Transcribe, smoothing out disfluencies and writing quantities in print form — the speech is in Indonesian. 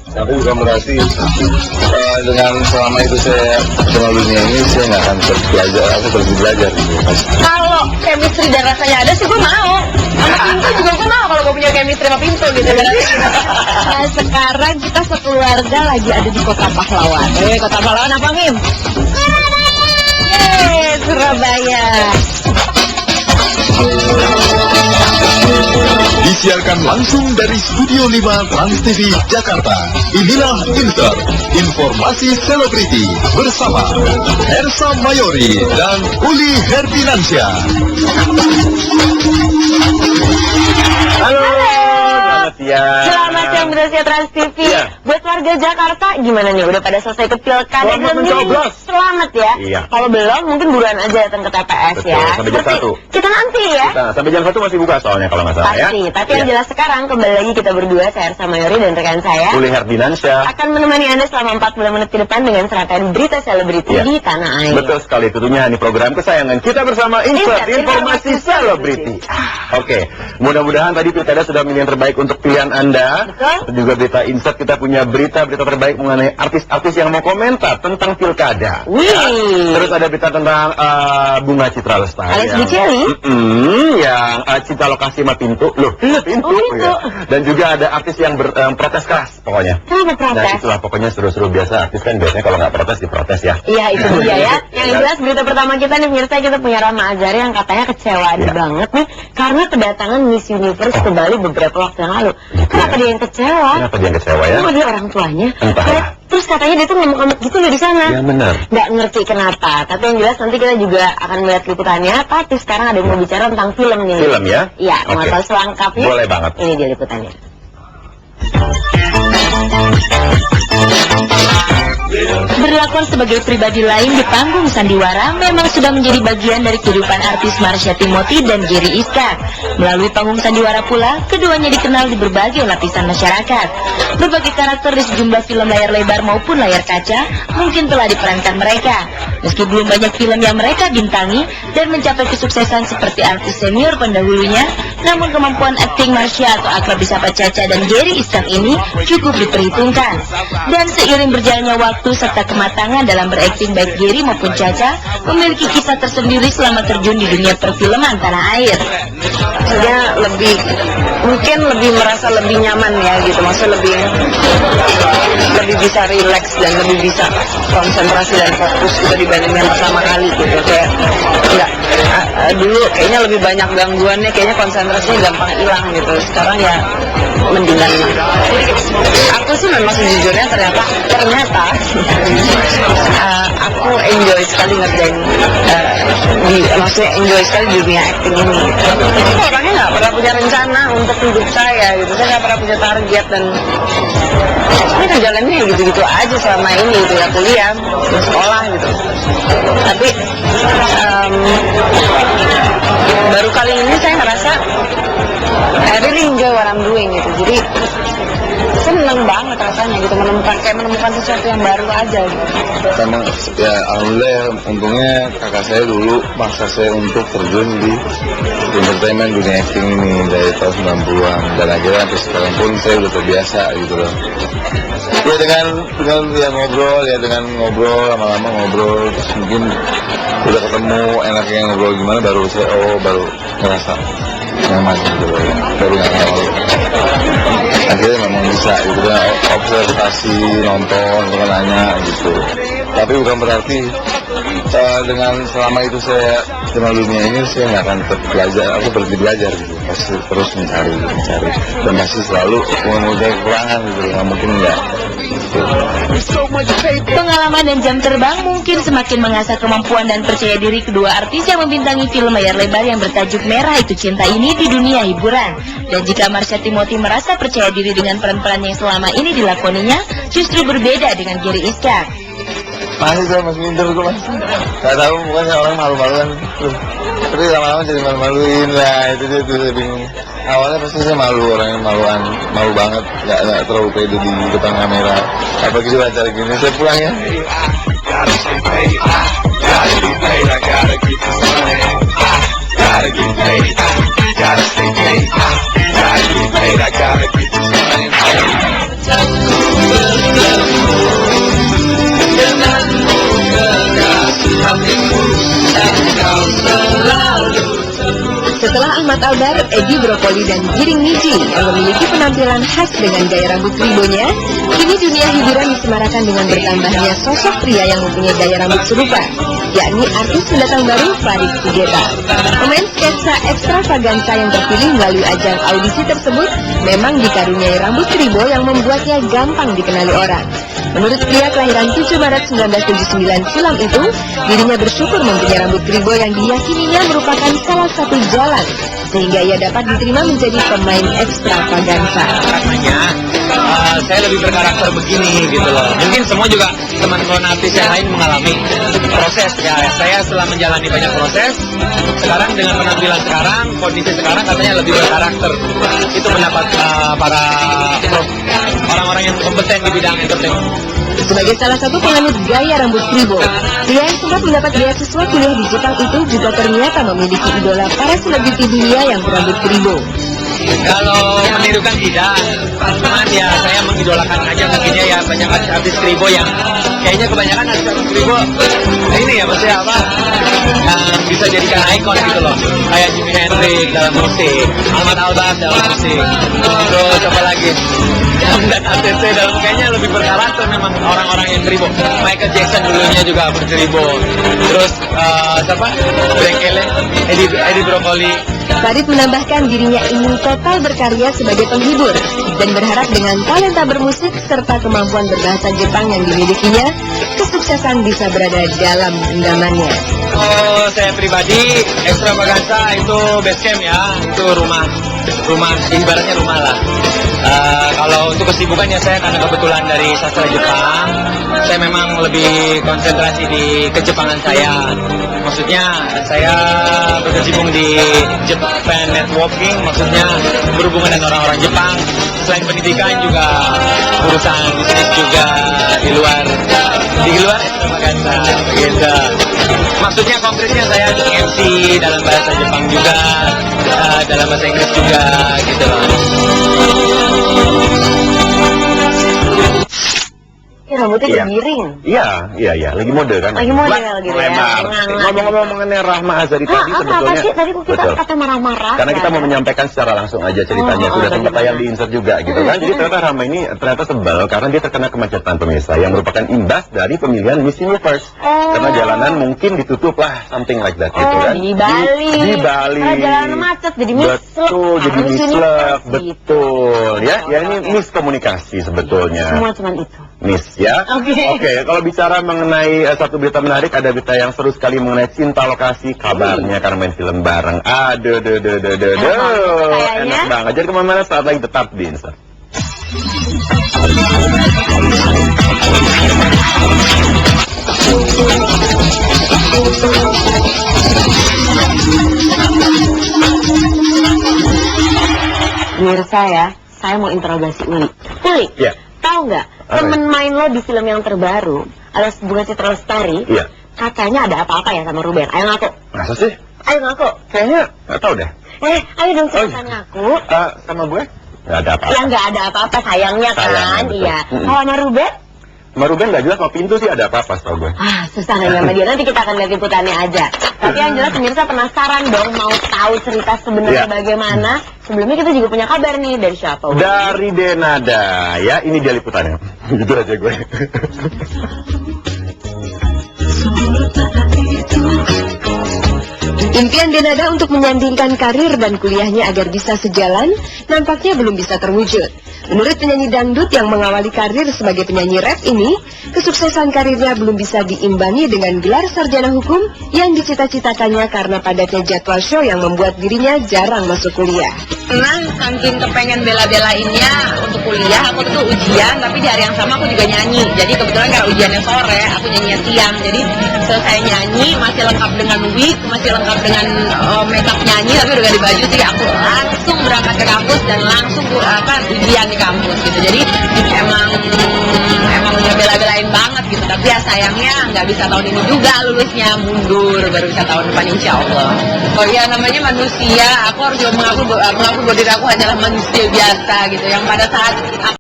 Tapi bukan berarti dengan selama itu saya kenal dunia ini saya nggak akan belajar, aku terus belajar gitu. Kalau chemistry dan rasanya ada sih gue mau. Sama Pintu juga gue mau kalau gue punya chemistry sama Pintu gitu. Nah sekarang kita sekeluarga lagi ada di Kota Pahlawan. Kota Pahlawan apa Mim? Surabaya. Disiarkan langsung dari Studio 5 Trans TV Jakarta. Inilah Insert, informasi selebriti bersama Ersa Mayori dan Uli Herdinansyah. Halo. Selamat siang Indonesia Trans TV. Buat warga Jakarta gimana nih? Udah pada selesai ke pilkada dan selamat ya. Kalau belum mungkin buruan aja datang ke TPS. Betul, ya. Sampai jam 1. Kita nanti ya. Sampai jam 1 masih buka soalnya kalau nggak salah. Pasti. Ya. Tapi yang jelas sekarang kembali lagi kita berdua, saya Ersa Mayori dan rekan saya Uli Herdinansyah akan menemani Anda selama 40 menit ke depan dengan serangkaian berita selebriti di tanah air. Betul sekali, tentunya ini program kesayangan kita bersama Insert, informasi selebriti. Oke, mudah-mudahan tadi pilkada sudah memilih yang terbaik untuk pilihan Anda. Dan juga berita Insert, kita punya berita-berita terbaik mengenai artis-artis yang mau komentar tentang pilkada. Terus ada berita tentang Bunga Citra Lestari Alex Biceli yang cinta lokasi sama Pintu. Pintu. Ya. Dan juga ada artis yang protes keras pokoknya. Kenapa protes? Nah itulah pokoknya seru-seru biasa. Artis kan biasanya kalau nggak protes diprotes ya. Iya itu dia ya. Yang jelas berita pertama kita nih pemirsa, kita punya Rama Azhari yang katanya kecewa banget nih karena kedatangan Miss Universe ke Bali beberapa waktu yang lalu. Kenapa dia yang kecewa? Kenapa dia yang kecewa ya? Dia orang tuanya. Entahlah. Terus katanya dia tuh ngomong gitu loh di sana. Ya benar. Nggak ngerti kenapa. Tapi yang jelas nanti kita juga akan melihat liputannya. Tapi sekarang ada yang mau bicara tentang film nih. Film ya? Iya. Mau tahu selengkapnya? Boleh banget. Ini dia liputannya. Berlakon sebagai pribadi lain di panggung sandiwara memang sudah menjadi bagian dari kehidupan artis Marsha Timothy dan Gary Iskak. Melalui panggung sandiwara pula, keduanya dikenal di berbagai lapisan masyarakat. Berbagai karakter di sejumlah film layar lebar maupun layar kaca mungkin telah diperankan mereka. Meski belum banyak film yang mereka bintangi dan mencapai kesuksesan seperti artis senior pendahulunya, namun kemampuan akting Marsha atau akrab disapa Caca dan Gary Iskak ini cukup diperhitungkan. Dan seiring berjalannya waktu serta kematangan dalam berakting baik Gary maupun Caca memiliki kisah tersendiri selama terjun di dunia perfilman tanah air. Maksudnya mungkin lebih merasa lebih nyaman ya gitu, maksudnya lebih bisa rileks dan lebih bisa konsentrasi dan fokus gitu dibanding yang pertama kali gitu. Kayak enggak dulu kayaknya lebih banyak gangguannya, kayaknya konsentrasinya gampang hilang gitu. Sekarang ya mendingan. Aku sih memang sejujurnya ternyata aku enjoy sekali ngerjain maksudnya enjoy sekali di dunia acting ini. Aku orangnya nggak pernah punya rencana untuk hidup saya gitu, saya nggak pernah punya target dan ini kan jalannya gitu-gitu aja selama ini gitu ya, kuliah, sekolah gitu. Tapi baru kali ini saya ngerasa I really enjoy what I'm doing gitu, jadi seneng banget rasanya gitu, menemukan sesuatu yang baru aja gitu. Memang ya alhamdulillah ya, untungnya kakak saya dulu maksa saya untuk terjun di entertainment dunia acting ini dari tahun 90-an dan akhirnya sampai sekarang pun saya udah terbiasa gitu loh. Ya dengan dengan ngobrol lama-lama ngobrol terus mungkin udah ketemu enaknya ngobrol gimana baru saya baru ngerasa nyaman gitu loh ya. Baru nyaman. Akhirnya memang bisa gitu kan, observasi, nonton, nanya gitu. Tapi bukan berarti dengan selama itu saya kenal dunia ini saya nggak akan belajar, aku berhenti belajar gitu. Pasti terus mencari dan pasti selalu menemukan kekurangan gitu, nggak mungkin enggak. Pengalaman dan jam terbang mungkin semakin mengasah kemampuan dan percaya diri kedua artis yang membintangi film layar lebar yang bertajuk Merah Itu Cinta ini di dunia hiburan. Dan jika Marsha Timothy merasa percaya diri dengan peran-peran yang selama ini dilakoninya, justru berbeda dengan Gary Iskak. Saya masih minder kok mas. Gak tahu pokoknya orang malu-maluan. Tapi lama-lama jadi malu-maluin lah, itu dia tuh saya bingung. Awalnya pasti saya malu, orangnya malu banget, nggak terlalu pede di depan kamera. Apalagi di acara gini, saya pulang ya. Gotta get paid, I gotta get this money. Ahmad Albar, Edi Brokoli, dan Giring Niji yang memiliki penampilan khas dengan gaya rambut kribonya, kini dunia hiburan disemarakan dengan bertambahnya sosok pria yang mempunyai gaya rambut serupa, yakni artis pendatang baru Farid Sugeta. Pemain sketsa ekstravaganza yang terpilih melalui ajang audisi tersebut memang dikaruniai rambut kribo yang membuatnya gampang dikenali orang. Menurut pria kelahiran 7 Maret 1979 silam itu, dirinya bersyukur mempunyai rambut kribo yang diyakininya merupakan salah satu jalan sehingga ia dapat diterima menjadi pemain ekstravaganza. Katanya saya lebih berkarakter begini gitu loh. Mungkin semua juga teman-teman artis yang lain mengalami proses ya. Saya setelah menjalani banyak proses, sekarang dengan penampilan sekarang, kondisi sekarang katanya lebih berkarakter. Itu pendapat para orang-orang yang kompeten di bidang entertainment. Sebagai salah satu penganut gaya rambut kribo, pria yang sempat mendapat beasiswa kuliah di Jepang itu juga ternyata memiliki idola para selebriti dunia yang berambut kribo. Kalau menirukan tidak, cuman ya saya mengidolakan aja mungkinnya ya banyak artis kribo yang kayaknya kebanyakan artis kribo ini ya maksudnya apa yang bisa jadikan ikon gitu loh, kayak Jimi Hendrix dalam musik, Ahmad Albar dalam musik, terus apa lagi dan ACC dalam kayaknya lebih berkarakter memang orang-orang yang kribo. Michael Jackson dulunya juga berkribo, terus siapa Brekele, Edi Brokoli. Farid menambahkan dirinya ingin total berkarya sebagai penghibur dan berharap dengan talenta bermusik serta kemampuan berbahasa Jepang yang dimilikinya, kesuksesan bisa berada dalam genggamannya. Oh, saya pribadi ekstravaganza itu base camp ya, itu rumah ibaratnya rumah lah. Kalau untuk kesibukannya saya karena kebetulan dari sastra Jepang, saya memang lebih konsentrasi di kejepangan saya. Maksudnya saya berkecimpung di Japan Networking, maksudnya berhubungan dengan orang-orang Jepang. Selain pendidikan juga urusan bisnis juga di luar ekstravaganza begitu. Maksudnya konkretnya saya MC dalam bahasa Jepang juga, dalam bahasa Inggris juga gitu loh. Rambutnya miring. Iya, lagi mode kan. Lagi model gitu ya. Ngomong-ngomong mengenai Rahma Azhari tadi sebetulnya. Apa sih tadi kita kata marah-marah? Karena kita mau menyampaikan secara langsung aja ceritanya, sudah sempat tayang di insert juga gitu kan. Jadi ternyata Rahma ini ternyata sebel karena dia terkena kemacetan pemirsa yang merupakan imbas dari pemilihan Miss Universe. Karena jalanan mungkin ditutup lah, something like that gitu kan. Di Bali. Di Bali. Jalanan macet jadi mislek. Betul, jadi mislek. Betul. Ya ini miskomunikasi sebetulnya. Semua cuma itu. Miss ya. Oke, kalau bicara mengenai satu berita menarik, ada berita yang seru sekali mengenai cinta lokasi, kabarnya karena main film bareng. Aduh, enak banget. Jadi kemana-mana saat lagi tetap di Insert. Mirsa ya, saya mau interogasi Uli. Uli, Ya. tahu nggak? Temen main lo di film yang terbaru, alias Bunga Citra Lestari, Iya. katanya ada apa-apa ya sama Ruben. Ayo ngaku. Masa sih? Ayo ngaku. Kayaknya nggak tahu deh. Ayo dong silakan ngaku. Sama gue? Nggak ada apa-apa. Ya nggak ada apa-apa sayangnya kan, Sayangnya, betul. iya. Kalau sama Ruben? Sama Ruben nggak jelas, sama pintu sih ada apa-apa setahu gue. Susah nanya sama dia. Nanti kita akan lihat liputannya aja. Tapi yang jelas pemirsa penasaran dong mau tahu cerita sebenarnya bagaimana. Sebelumnya kita juga punya kabar nih dari siapa? Dari Denada, ya ini dia liputannya. Gitu aja gue. Impian Denada untuk menyandingkan karir dan kuliahnya agar bisa sejalan, nampaknya belum bisa terwujud. Menurut penyanyi dangdut yang mengawali karir sebagai penyanyi rap ini, kesuksesan karirnya belum bisa diimbangi dengan gelar sarjana hukum yang dicita-citakannya karena padatnya jadwal show yang membuat dirinya jarang masuk kuliah. Nah, saking kepengen bela-belainnya untuk kuliah, aku tuh ujian, tapi di hari yang sama aku juga nyanyi. Jadi kebetulan karena ujiannya sore, aku nyanyinya siang. Jadi selesai nyanyi, masih lengkap dengan wig, masih lengkap dengan makeup nyanyi, tapi udah ganti baju sih, aku langsung berangkat ke kampus dan langsung ujian di kampus gitu. Jadi emang udah bela-belain banget gitu. Tapi ya sayangnya nggak bisa tahun ini juga lulusnya, mundur baru bisa tahun depan insya Allah. Oh iya, namanya manusia, aku harus juga mengaku bahwa diri aku hanyalah manusia biasa gitu, yang pada saat